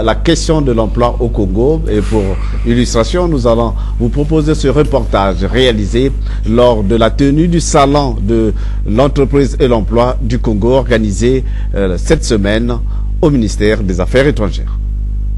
la question de l'emploi au Congo. Et pour illustration, nous allons vous proposer ce reportage réalisé lors de la tenue du salon de l'entreprise et l'emploi du Congo organisé cette semaine au ministère des Affaires étrangères.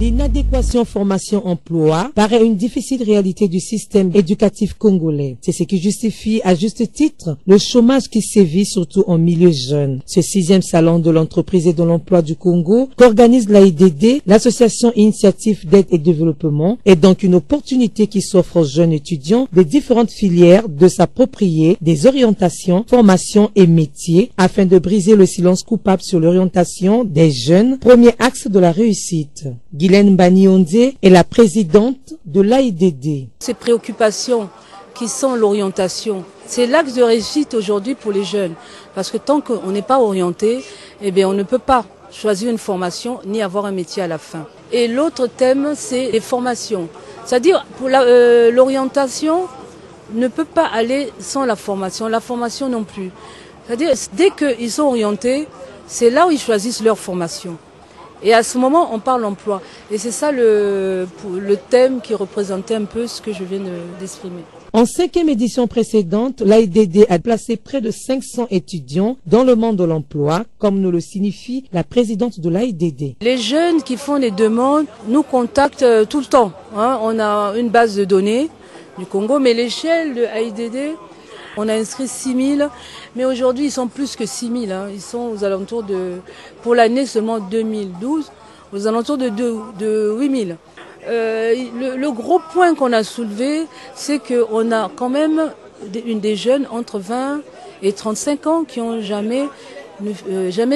L'inadéquation formation-emploi paraît une difficile réalité du système éducatif congolais. C'est ce qui justifie à juste titre le chômage qui sévit surtout en milieu jeune. Ce 6e salon de l'entreprise et de l'emploi du Congo qu'organise l'AIDD, l'association Initiative d'aide et développement, est donc une opportunité qui s'offre aux jeunes étudiants des différentes filières de s'approprier des orientations, formations et métiers afin de briser le silence coupable sur l'orientation des jeunes, premier axe de la réussite. Guylaine Banyonde est la présidente de l'AIDD. Ces préoccupations qui sont l'orientation, c'est l'axe de réussite aujourd'hui pour les jeunes. Parce que tant qu'on n'est pas orienté, eh bien on ne peut pas choisir une formation ni avoir un métier à la fin. Et l'autre thème, c'est les formations. C'est-à-dire pour l'orientation ne peut pas aller sans la formation non plus. C'est-à-dire dès qu'ils sont orientés, c'est là où ils choisissent leur formation. Et à ce moment, on parle emploi. Et c'est ça le thème qui représentait un peu ce que je viens d'exprimer. En 5e édition précédente, l'AIDD a placé près de 500 étudiants dans le monde de l'emploi, comme nous le signifie la présidente de l'AIDD. Les jeunes qui font les demandes nous contactent tout le temps. On a une base de données du Congo, mais l'échelle de l'AIDD, on a inscrit 6 000, mais aujourd'hui ils sont plus que 6 000. Ils sont aux alentours de, pour l'année seulement 2012, aux alentours de 8 000. Le gros point qu'on a soulevé, c'est qu'on a quand même des jeunes entre 20 et 35 ans qui n'ont jamais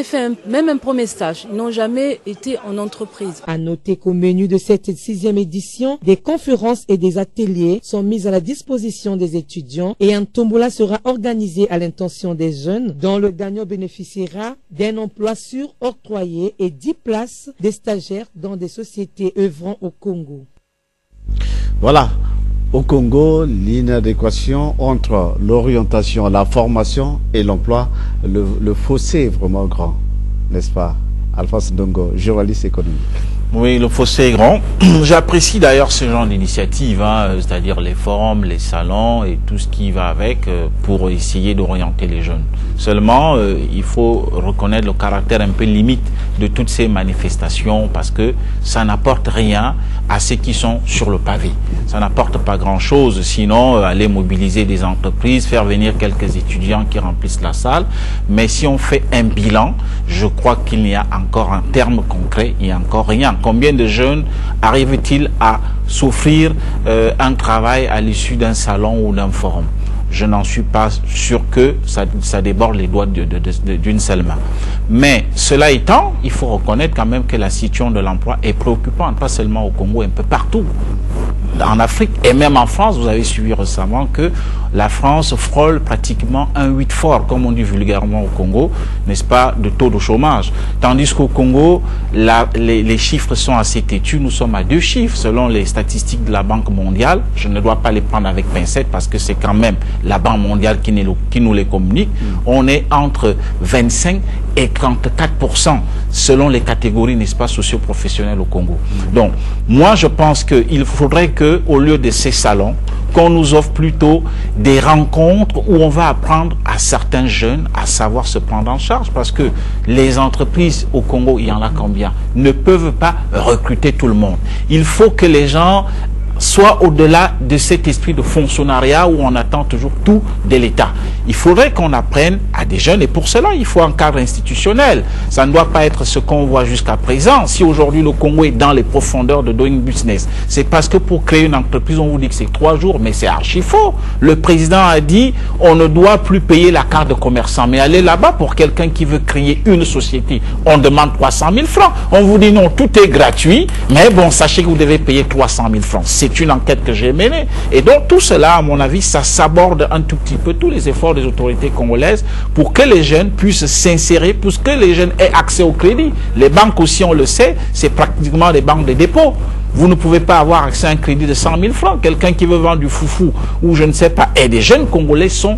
fait même un premier stage. Ils n'ont jamais été en entreprise. À noter qu'au menu de cette 6e édition, des conférences et des ateliers sont mis à la disposition des étudiants et un tombola sera organisé à l'intention des jeunes dont le gagnant bénéficiera d'un emploi sûr octroyé et 10 places des stagiaires dans des sociétés œuvrant au Congo. Voilà. Au Congo, l'inadéquation entre l'orientation, la formation et l'emploi, le fossé est vraiment grand, n'est-ce pas, Alphonse Ndongo, journaliste économique? Oui, le fossé est grand. J'apprécie d'ailleurs ce genre d'initiative, c'est-à-dire les forums, les salons et tout ce qui va avec pour essayer d'orienter les jeunes. Seulement, il faut reconnaître le caractère un peu limite de toutes ces manifestations parce que ça n'apporte rien à ceux qui sont sur le pavé. Ça n'apporte pas grand-chose, sinon aller mobiliser des entreprises, faire venir quelques étudiants qui remplissent la salle. Mais si on fait un bilan, je crois qu'il n'y a encore un terme concret, il n'y a encore rien. Combien de jeunes arrivent-ils à s'offrir un travail à l'issue d'un salon ou d'un forum? Je n'en suis pas sûr que ça déborde les doigts d'une seule main. Mais cela étant, il faut reconnaître quand même que la situation de l'emploi est préoccupante, pas seulement au Congo, un peu partout. En Afrique et même en France, vous avez suivi récemment que la France frôle pratiquement un 8 fort, comme on dit vulgairement au Congo, n'est-ce pas, de taux de chômage. Tandis qu'au Congo, les chiffres sont assez têtus. Nous sommes à 2 chiffres selon les statistiques de la Banque mondiale. Je ne dois pas les prendre avec pincette parce que c'est quand même la Banque mondiale qui nous les communique. On est entre 25 et 34% selon les catégories, n'est-ce pas, socio-professionnelles au Congo. Donc, moi, je pense qu'il faudrait que, au lieu de ces salons, qu'on nous offre plutôt des rencontres où on va apprendre à certains jeunes à savoir se prendre en charge, parce que les entreprises au Congo, il y en a combien, ne peuvent pas recruter tout le monde. Il faut que les gens soit au-delà de cet esprit de fonctionnariat où on attend toujours tout de l'État. Il faudrait qu'on apprenne à des jeunes et pour cela, il faut un cadre institutionnel. Ça ne doit pas être ce qu'on voit jusqu'à présent. Si aujourd'hui le Congo est dans les profondeurs de doing business, c'est parce que pour créer une entreprise, on vous dit que c'est 3 jours, mais c'est archi faux. Le président a dit on ne doit plus payer la carte de commerçant, mais aller là-bas pour quelqu'un qui veut créer une société, on demande 300 000 francs. On vous dit non, tout est gratuit, mais bon, sachez que vous devez payer 300 000 francs. C'est une enquête que j'ai menée. Et donc tout cela, à mon avis, ça s'aborde un tout petit peu tous les efforts des autorités congolaises pour que les jeunes puissent s'insérer, pour que les jeunes aient accès au crédit. Les banques aussi, on le sait, c'est pratiquement des banques de dépôt. Vous ne pouvez pas avoir accès à un crédit de 100 000 francs. Quelqu'un qui veut vendre du foufou ou je ne sais pas. Et des jeunes Congolais sont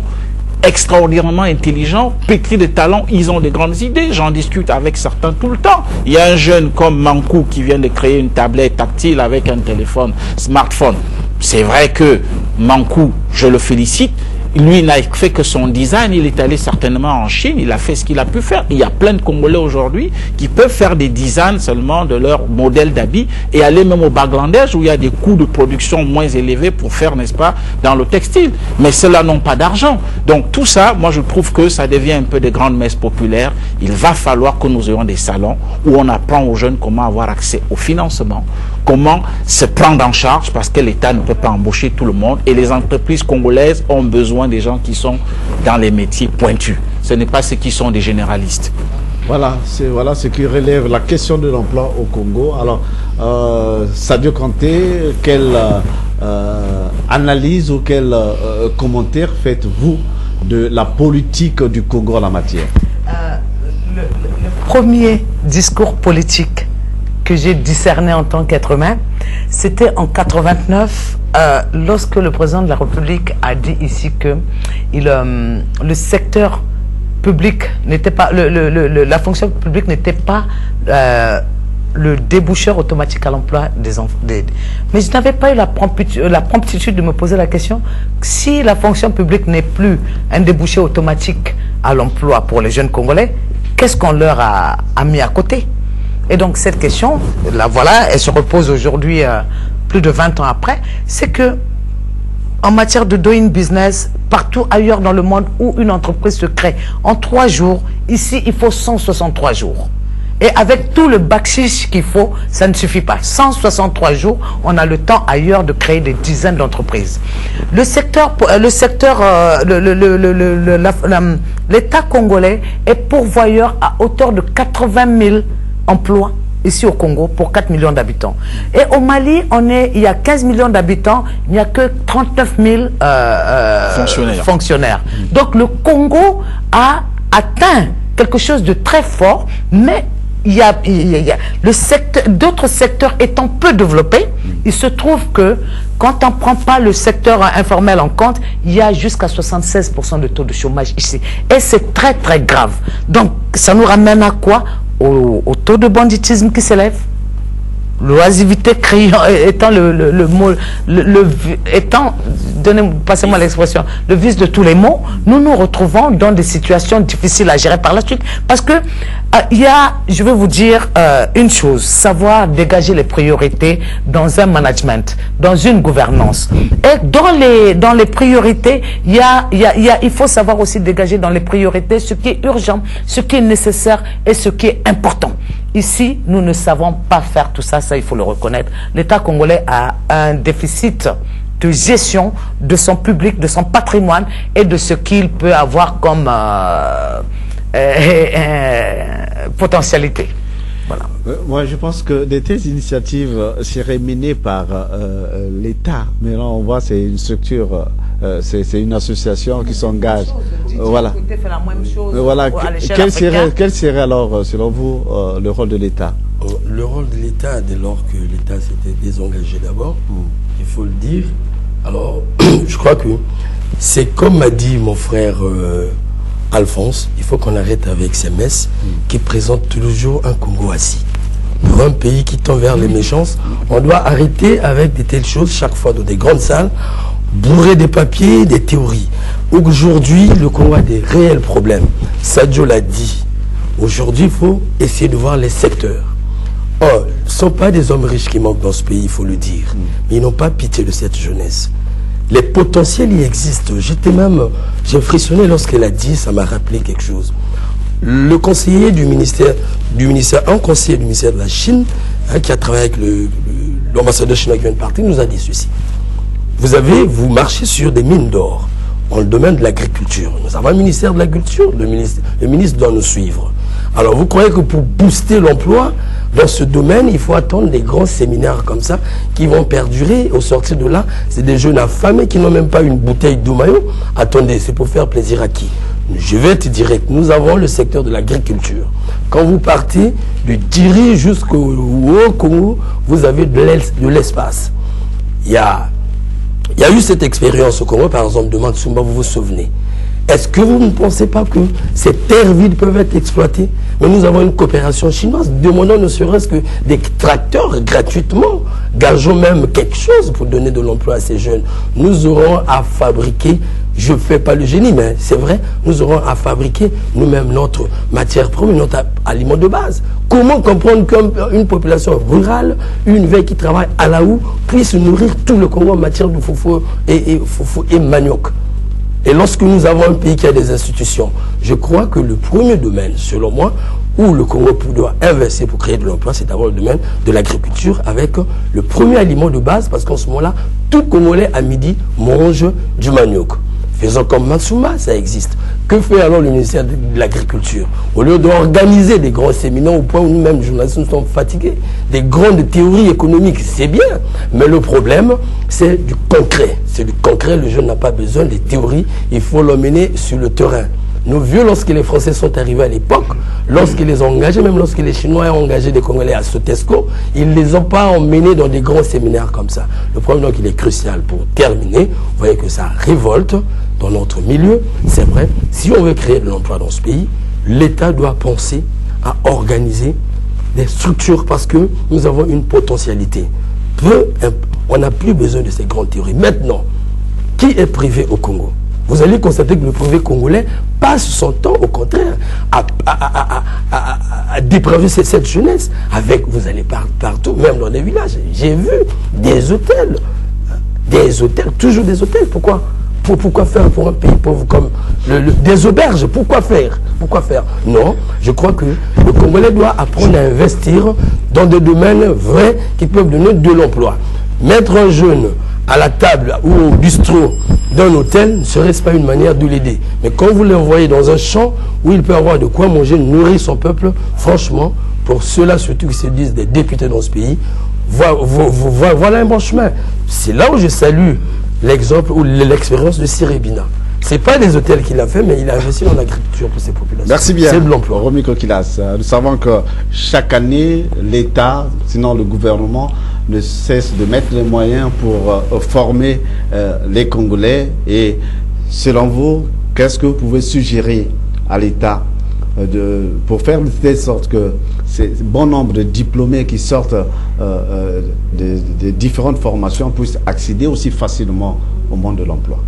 extraordinairement intelligents, pétris de talents, ils ont de grandes idées. J'en discute avec certains tout le temps. Il y a un jeune comme Mankou qui vient de créer une tablette tactile avec un téléphone, smartphone. C'est vrai que Mankou, je le félicite, lui n'a fait que son design, il est allé certainement en Chine, il a fait ce qu'il a pu faire. Il y a plein de Congolais aujourd'hui qui peuvent faire des designs seulement de leur modèle d'habit et aller même au Bangladesh où il y a des coûts de production moins élevés pour faire, n'est-ce pas, dans le textile. Mais ceux-là n'ont pas d'argent. Donc tout ça, moi je trouve que ça devient un peu des grandes messes populaires. Il va falloir que nous ayons des salons où on apprend aux jeunes comment avoir accès au financement, comment se prendre en charge parce que l'État ne peut pas embaucher tout le monde et les entreprises congolaises ont besoin des gens qui sont dans les métiers pointus. Ce n'est pas ceux qui sont des généralistes. Voilà ce qui relève la question de l'emploi au Congo. Alors, Sadio Kanté, quelle analyse ou quel commentaire faites-vous de la politique du Congo en la matière? Le premier discours politique que j'ai discerné en tant qu'être humain, c'était en 89, lorsque le président de la République a dit ici que le secteur public n'était pas, la fonction publique n'était pas le déboucheur automatique à l'emploi des enfants. Mais je n'avais pas eu la promptitude de me poser la question, si la fonction publique n'est plus un débouché automatique à l'emploi pour les jeunes Congolais, qu'est-ce qu'on leur a mis à côté? Et donc cette question, là voilà, elle se repose aujourd'hui, plus de 20 ans après, c'est que en matière de doing business, partout ailleurs dans le monde où une entreprise se crée en 3 jours, ici il faut 163 jours. Et avec tout le bakshish qu'il faut, ça ne suffit pas. 163 jours, on a le temps ailleurs de créer des dizaines d'entreprises. L'État congolais est pourvoyeur à hauteur de 80 000 emplois ici au Congo pour 4 millions d'habitants. Et au Mali, il y a 15 millions d'habitants, il n'y a que 39 000 fonctionnaires. Donc le Congo a atteint quelque chose de très fort, mais d'autres secteurs étant peu développés, il se trouve que quand on ne prend pas le secteur informel en compte, il y a jusqu'à 76% de taux de chômage ici. Et c'est très très grave. Donc ça nous ramène à quoi? Au taux de banditisme qui s'élève, l'oisivité étant passez-moi l'expression, le vice de tous les maux. Nous nous retrouvons dans des situations difficiles à gérer par la suite, parce que je vais vous dire une chose, savoir dégager les priorités dans un management, dans une gouvernance. Et dans les priorités, il faut savoir aussi dégager dans les priorités ce qui est urgent, ce qui est nécessaire et ce qui est important. Ici, nous ne savons pas faire tout ça, ça il faut le reconnaître. L'État congolais a un déficit de gestion de son public, de son patrimoine et de ce qu'il peut avoir comme potentialité. Voilà. Moi, je pense que de telles initiatives seraient menées par l'État. Mais là, on voit, c'est une structure, c'est une association qui s'engage. Voilà. Voilà. Quel serait alors, selon vous, le rôle de l'État? Le rôle de l'État, dès lors que l'État s'était désengagé d'abord, il faut le dire. Alors, je crois que c'est comme m'a dit mon frère Alphonse, il faut qu'on arrête avec ces messes qui présentent toujours un Congo assis. Pour un pays qui tend vers les méchances, on doit arrêter avec de telles choses chaque fois dans des grandes salles, bourrées des papiers, des théories. Aujourd'hui, le Congo a des réels problèmes. Sadio l'a dit. Aujourd'hui, il faut essayer de voir les secteurs. Or, ce ne sont pas des hommes riches qui manquent dans ce pays, il faut le dire. Mais ils n'ont pas pitié de cette jeunesse. Les potentiels y existent. J'ai frissonné lorsqu'elle a dit, ça m'a rappelé quelque chose. Le conseiller du ministère, un conseiller du ministère de la Chine, qui a travaillé avec l'ambassadeur chinois qui vient de partir, nous a dit ceci. Vous marchez sur des mines d'or, dans le domaine de l'agriculture. Nous avons un ministère de l'agriculture, le ministre doit nous suivre. Alors vous croyez que pour booster l'emploi dans ce domaine, il faut attendre des grands séminaires comme ça qui vont perdurer. Au sortir de là, c'est des jeunes affamés qui n'ont même pas une bouteille d'eau maillot. Attendez, c'est pour faire plaisir à qui? Je vais être direct. Nous avons le secteur de l'agriculture. Quand vous partez du Diri jusqu'au Haut Congo, vous avez de l'espace. Il y a eu cette expérience au Congo, par exemple, de Matsumba, vous vous souvenez. Est-ce que vous ne pensez pas que ces terres vides peuvent être exploitées? Mais nous avons une coopération chinoise. Demandons ne serait-ce que des tracteurs gratuitement. Gageons même quelque chose pour donner de l'emploi à ces jeunes. Nous aurons à fabriquer, je ne fais pas le génie, mais c'est vrai, nous aurons à fabriquer nous-mêmes notre matière première, notre aliment de base. Comment comprendre qu'une population rurale, une veille qui travaille à la houe, puisse nourrir tout le Congo en matière de foufou et manioc? Et lorsque nous avons un pays qui a des institutions, je crois que le premier domaine, selon moi, où le Congo doit investir pour créer de l'emploi, c'est d'abord le domaine de l'agriculture avec le premier aliment de base, parce qu'en ce moment-là, tout Congolais à midi mange du manioc. Faisons comme Matsuma, ça existe. Que fait alors le ministère de l'Agriculture? Au lieu d'organiser des grands séminaires au point où nous-mêmes, journalistes, nous sommes fatigués, des grandes théories économiques, c'est bien, mais le problème, c'est du concret. C'est du concret, le jeune n'a pas besoin des théories, il faut l'emmener sur le terrain. Nos vieux, lorsque les Français sont arrivés à l'époque, lorsqu'ils les ont engagés, même lorsque les Chinois ont engagé des Congolais à Sotesco, ils ne les ont pas emmenés dans des grands séminaires comme ça. Le problème, donc, il est crucial. Pour terminer, vous voyez que ça révolte dans notre milieu. C'est vrai, si on veut créer de l'emploi dans ce pays, l'État doit penser à organiser des structures parce que nous avons une potentialité. On n'a plus besoin de ces grandes théories. Maintenant, qui est privé au Congo? Vous allez constater que le privé congolais passe son temps, au contraire, à dépraver cette jeunesse. Vous allez partout, même dans les villages. J'ai vu des hôtels, toujours des hôtels. Pourquoi faire pour un pays pauvre comme des auberges? Pourquoi faire? Non, je crois que le Congolais doit apprendre à investir dans des domaines vrais qui peuvent donner de l'emploi. Mettre un jeune à la table ou au bistrot d'un hôtel ne serait-ce pas une manière de l'aider? Mais quand vous l'envoyez dans un champ où il peut avoir de quoi manger, nourrir son peuple, franchement, pour ceux-là surtout qui se disent des députés dans ce pays, voilà un bon chemin. C'est là où je salue l'exemple ou l'expérience de Sirébina. Ce n'est pas des hôtels qu'il a fait, mais il a investi dans l'agriculture pour ses populations. Merci bien. C'est de l'emploi. Romy Kokilas, nous savons que chaque année, l'État, sinon le gouvernement, ne cesse de mettre les moyens pour former les Congolais. Et selon vous, qu'est-ce que vous pouvez suggérer à l'État pour faire de telle sorte que ces bon nombre de diplômés qui sortent de différentes formations puissent accéder aussi facilement au monde de l'emploi?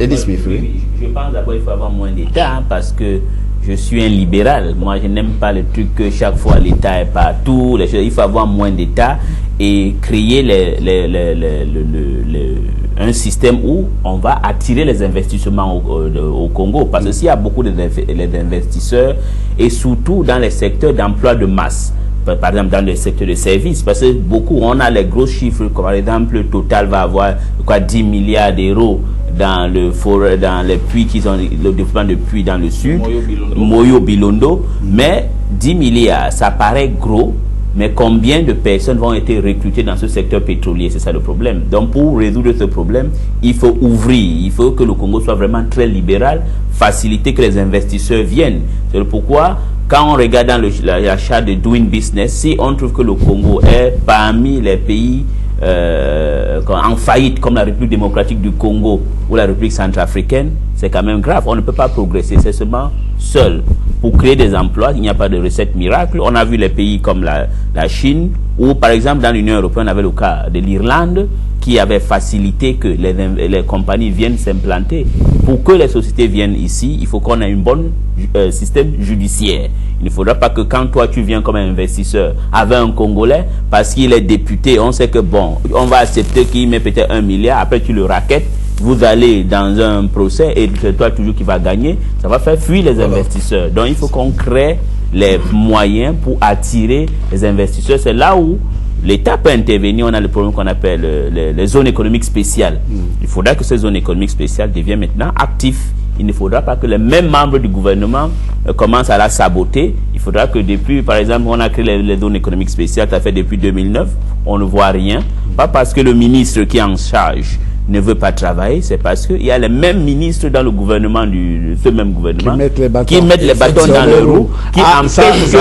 Je pense d'abord qu'il faut avoir moins d'État, hein, parce que je suis un libéral. Moi, je n'aime pas le truc que chaque fois l'État est partout. Il faut avoir moins d'État et créer un système où on va attirer les investissements au Congo. Parce que s'il y a beaucoup d'investisseurs, et surtout dans les secteurs d'emploi de masse, par exemple dans le secteur de services, parce que on a les gros chiffres, comme par exemple le Total va avoir 10 milliards d'euros dans les puits le développement de puits dans le sud, Moyo Bilondo, mais 10 milliards, ça paraît gros, mais combien de personnes vont être recrutées dans ce secteur pétrolier? C'est ça le problème. Donc pour résoudre ce problème, il faut ouvrir, il faut que le Congo soit vraiment très libéral, faciliter que les investisseurs viennent. C'est pourquoi quand on regarde dans la charte de Doing Business, si on trouve que le Congo est parmi les pays en faillite comme la République démocratique du Congo ou la République centrafricaine, c'est quand même grave. On ne peut pas progresser, c'est seulement seul. Pour créer des emplois, il n'y a pas de recette miracle. On a vu les pays comme la Chine, ou par exemple dans l'Union européenne, on avait le cas de l'Irlande, qui avait facilité que les compagnies viennent s'implanter. Pour que les sociétés viennent ici, il faut qu'on ait un bon système judiciaire. Il ne faudra pas que quand toi tu viens comme investisseur avec un Congolais, parce qu'il est député, on sait que bon, on va accepter qu'il met peut-être 1 milliard, après tu le raquettes, vous allez dans un procès et c'est toi toujours qui va gagner, ça va faire fuir les investisseurs. Donc il faut qu'on crée les moyens pour attirer les investisseurs. C'est là où l'État peut intervenir. On a le problème qu'on appelle les zones économiques spéciales. Il faudra que ces zones économiques spéciales deviennent maintenant actives. Il ne faudra pas que les mêmes membres du gouvernement commencent à la saboter. Il faudra que depuis, par exemple, on a créé les zones économiques spéciales, ça fait depuis 2009, on ne voit rien. Pas parce que le ministre qui est en charge ne veut pas travailler, c'est parce qu'il y a les mêmes ministres dans le gouvernement ce même gouvernement qui mettent les bâtons dans le roue, qui empêchent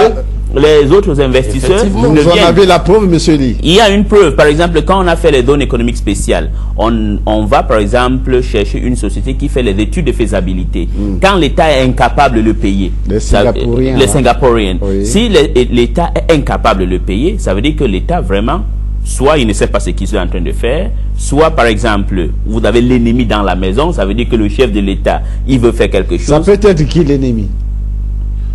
les autres investisseurs ne Vous en viennent. avez la preuve, monsieur Lee. Il y a une preuve. Par exemple, quand on a fait les zones économiques spéciales, on va par exemple chercher une société qui fait les études de faisabilité. Quand l'État est incapable de le payer, Les Singapouriens. les Singapouriens, Oui. si l'État est incapable de le payer, ça veut dire que l'État vraiment, soit il ne sait pas ce qu'il est en train de faire, soit par exemple, vous avez l'ennemi dans la maison, ça veut dire que le chef de l'État, il veut faire quelque chose. Ça peut être qui l'ennemi?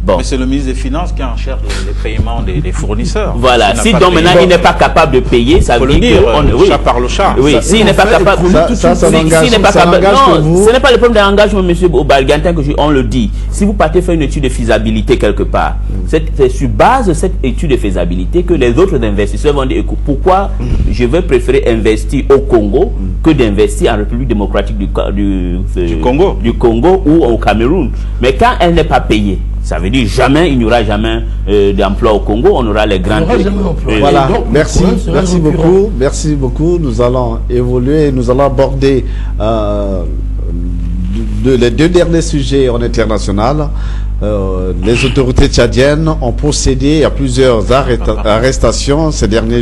Bon. Mais c'est le ministre des Finances qui en cherche les paiements des fournisseurs. Voilà, S'il n'a si pas donc payé, maintenant il n'est pas capable de payer, ça faut veut le dire dire, que le chat par le chat. Oui, s'il n'est pas capable, ça n'engage que vous. ce n'est pas le problème d'engagement, monsieur Obalgantin, on le dit. Si vous partez faire une étude de faisabilité quelque part, c'est sur base de cette étude de faisabilité que les autres investisseurs vont dire, écoute, pourquoi je vais préférer investir au Congo que d'investir en République démocratique du Congo ou au Cameroun. Mais quand elle n'est pas payée, ça veut dire jamais, il n'y aura jamais d'emploi au Congo, on aura les grandes... Voilà, donc, merci, le problème merci sera beaucoup, merci beaucoup. Nous allons évoluer, nous allons aborder les deux derniers sujets en international. Les autorités tchadiennes ont procédé à plusieurs arrestations ces derniers